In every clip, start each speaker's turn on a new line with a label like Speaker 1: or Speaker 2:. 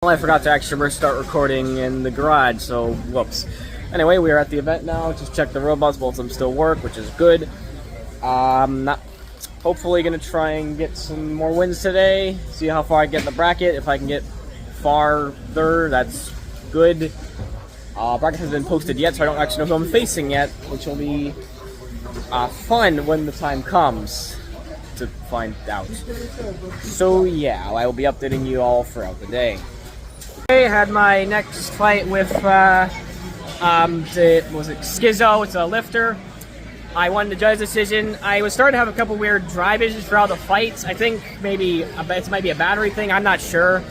Speaker 1: Well, I forgot to actually start recording in the garage, so whoops. Anyway, we are at the event now. Just checked the robots. Both of them still work, which is good. Hopefully gonna try and get some more wins today. See how far I get in the bracket. If I can get farther, that's good. Bracket hasn't been posted yet, so I don't actually know who I'm facing yet, which will be fun when the time comes to find out. So yeah, I will be updating you all throughout the day. I had my next fight with was it Schizo? It's a lifter. I won the judge decision. I was starting to have a couple weird drive issues throughout the fights. I think maybe it might be a battery thing. I'm not sure.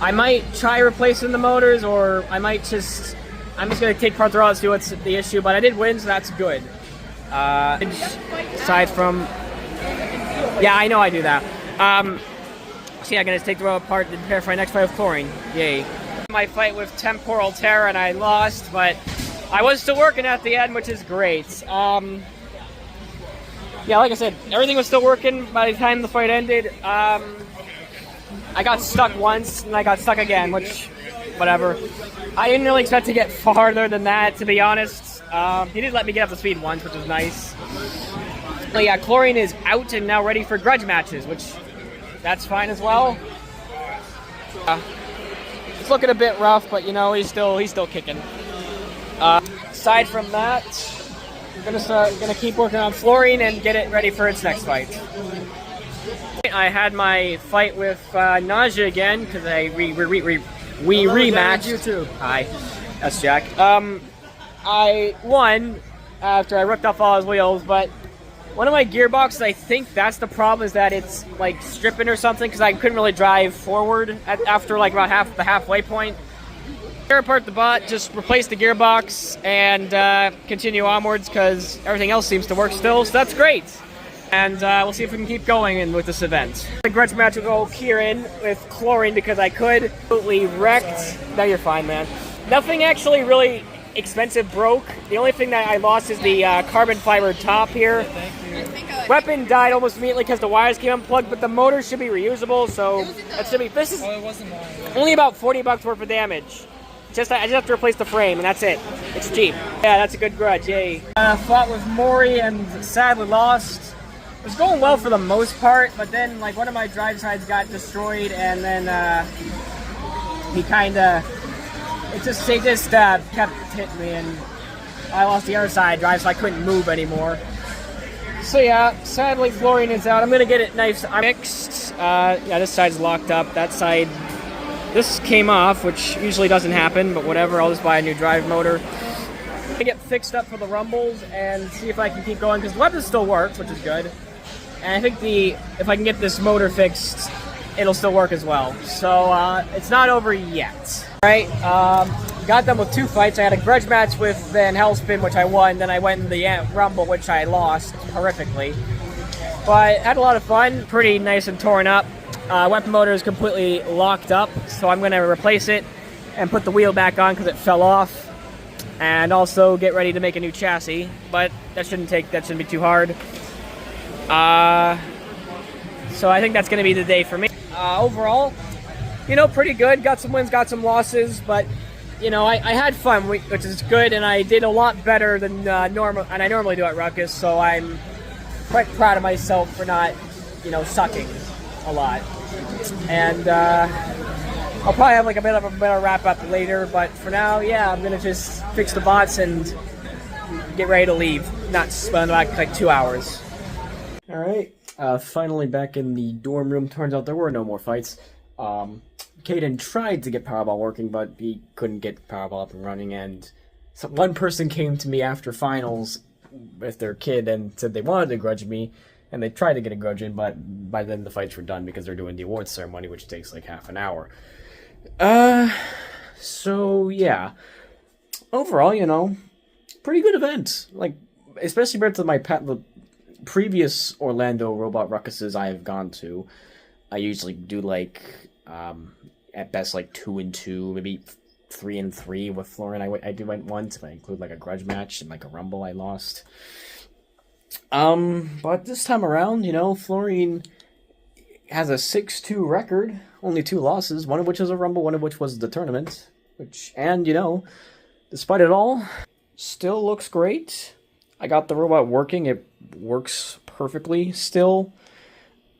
Speaker 1: I might try replacing the motors, or I'm just gonna take part throughout and see what's the issue. But I did win, so that's good. Aside from, yeah, I know I do that. So yeah, I'm gonna take the robot apart to prepare for my next fight with Chlorine. Yay. My fight with Temporal Terror and I lost, but I was still working at the end, which is great. Yeah, like I said, everything was still working by the time the fight ended. I got stuck once, and I got stuck again, which, whatever. I didn't really expect to get farther than that, to be honest. He did let me get up to speed once, which was nice. But yeah, Chlorine is out and now ready for grudge matches, which, that's fine as well. It's looking a bit rough, but you know, he's still kicking. Aside from that, I'm gonna keep working on Fluorine and get it ready for its next fight. I had my fight with Nausea again because we rematched.
Speaker 2: You too.
Speaker 1: Hi, that's Jack. I won after I ripped off all his wheels, but one of my gearboxes, I think that's the problem, is that it's like stripping or something, because I couldn't really drive forward after like about the halfway point. Tear apart the bot, just replace the gearbox, and continue onwards, because everything else seems to work still, so that's great. And we'll see if we can keep going with this event. The grudge match will go Kieran with Chlorine because I could. Absolutely wrecked. No, you're fine, man. Nothing actually really expensive broke. The only thing that I lost is the carbon fiber top here. Weapon died almost immediately because the wires came unplugged, but the motor should be reusable, so it should be. This is only about $40 worth of damage. I just have to replace the frame, and that's it. It's cheap. Yeah, that's a good grudge. Yay. Fought with Mori and sadly lost. It was going well for the most part, but then like one of my drive sides got destroyed, and then he kind of they just kept hitting me, and I lost the other side drive, so I couldn't move anymore. So yeah, sadly Fluorine is out. I'm gonna get it nice mixed. Yeah, this side's locked up. That side, this came off, which usually doesn't happen, but whatever. I'll just buy a new drive motor. I'm gonna get fixed up for the rumbles and see if I can keep going, because the weapon still works, which is good. And I think if I can get this motor fixed, it'll still work as well. So it's not over yet. All right, got done with 2 fights. I had a grudge match with Van Hellspin, which I won. Then I went in the Rumble, which I lost horrifically. But had a lot of fun. Pretty nice and torn up. Weapon motor is completely locked up, so I'm going to replace it and put the wheel back on because it fell off. And also get ready to make a new chassis. But that shouldn't be too hard. So I think that's going to be the day for me. Overall, you know, pretty good. Got some wins, got some losses, but you know, I had fun, which is good, and I did a lot better than normal, and I normally do at Ruckus. So I'm quite proud of myself for not, you know, sucking a lot. And I'll probably have like a bit of a better wrap up later, but for now, yeah, I'm gonna just fix the bots and get ready to leave. Not spend like 2 hours. All right, finally back in the dorm room. Turns out there were no more fights. Caden tried to get Powerball working, but he couldn't get Powerball up and running, and one person came to me after finals with their kid and said they wanted to grudge me, and they tried to get a grudge in, but by then the fights were done because they're doing the awards ceremony, which takes like half an hour. So yeah. Overall, you know, pretty good event. Like, especially compared to the previous Orlando Robot Ruckuses I have gone to. I usually do like at best like 2 and 2, maybe 3 and 3 with Fluorine. I went once if I include like a grudge match and like a rumble I lost. But this time around, you know, Fluorine has a 6-2 record, only 2 losses, one of which is a Rumble, one of which was the tournament. Which, and you know, despite it all, still looks great. I got the robot working, it works perfectly still.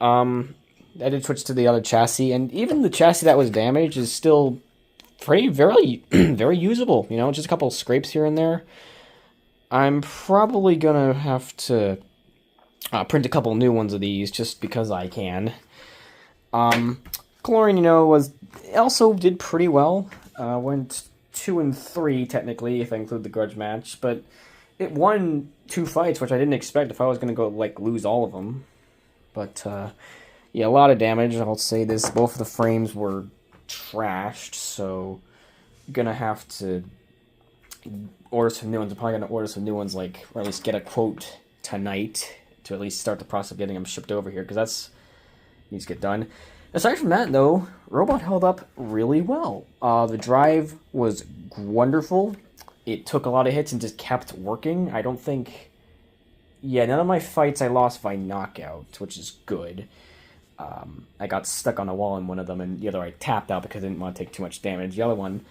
Speaker 1: I did switch to the other chassis, and even the chassis that was damaged is still very, very usable. You know, just a couple of scrapes here and there. I'm probably gonna have to print a couple new ones of these just because I can. Chlorine, you know, also did pretty well. Went 2-3 technically, if I include the grudge match, but it won 2 fights, which I didn't expect if I was gonna go like lose all of them. But yeah, a lot of damage. I'll say this: both of the frames were trashed, so I'm gonna have to order some new ones. I'm probably gonna order some new ones, like, or at least get a quote tonight to at least start the process of getting them shipped over here, because that's needs to get done. Aside from that, though, robot held up really well. The drive was wonderful. It took a lot of hits and just kept working. I don't think... Yeah, none of my fights I lost by knockout, which is good. I got stuck on a wall in one of them, and the other I tapped out because I didn't want to take too much damage. The other one,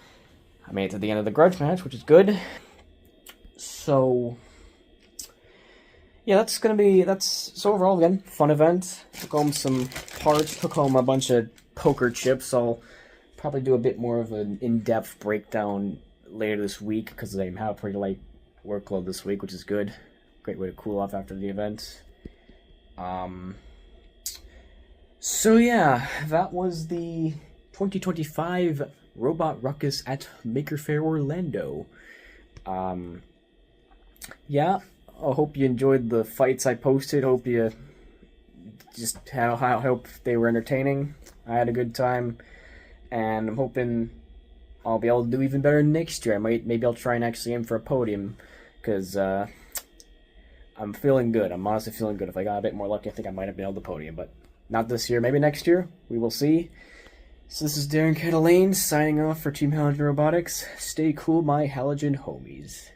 Speaker 1: I made it to the end of the grudge match, which is good. So... yeah, so overall, again, fun event. Took home some parts, took home a bunch of poker chips. I'll probably do a bit more of an in-depth breakdown later this week, because I have a pretty light workload this week, which is good. Great way to cool off after the event. So yeah, that was the 2025 Robot Ruckus at Maker Faire Orlando. Yeah, I hope you enjoyed the fights I posted. Hope you I hope they were entertaining. I had a good time, and I'm hoping I'll be able to do even better next year. Maybe I'll try and actually aim for a podium, because I'm feeling good. I'm honestly feeling good. If I got a bit more lucky, I think I might have been able to podium, but not this year. Maybe next year. We will see. So this is Darren Catalane signing off for Team Halogen Robotics. Stay cool, my halogen homies.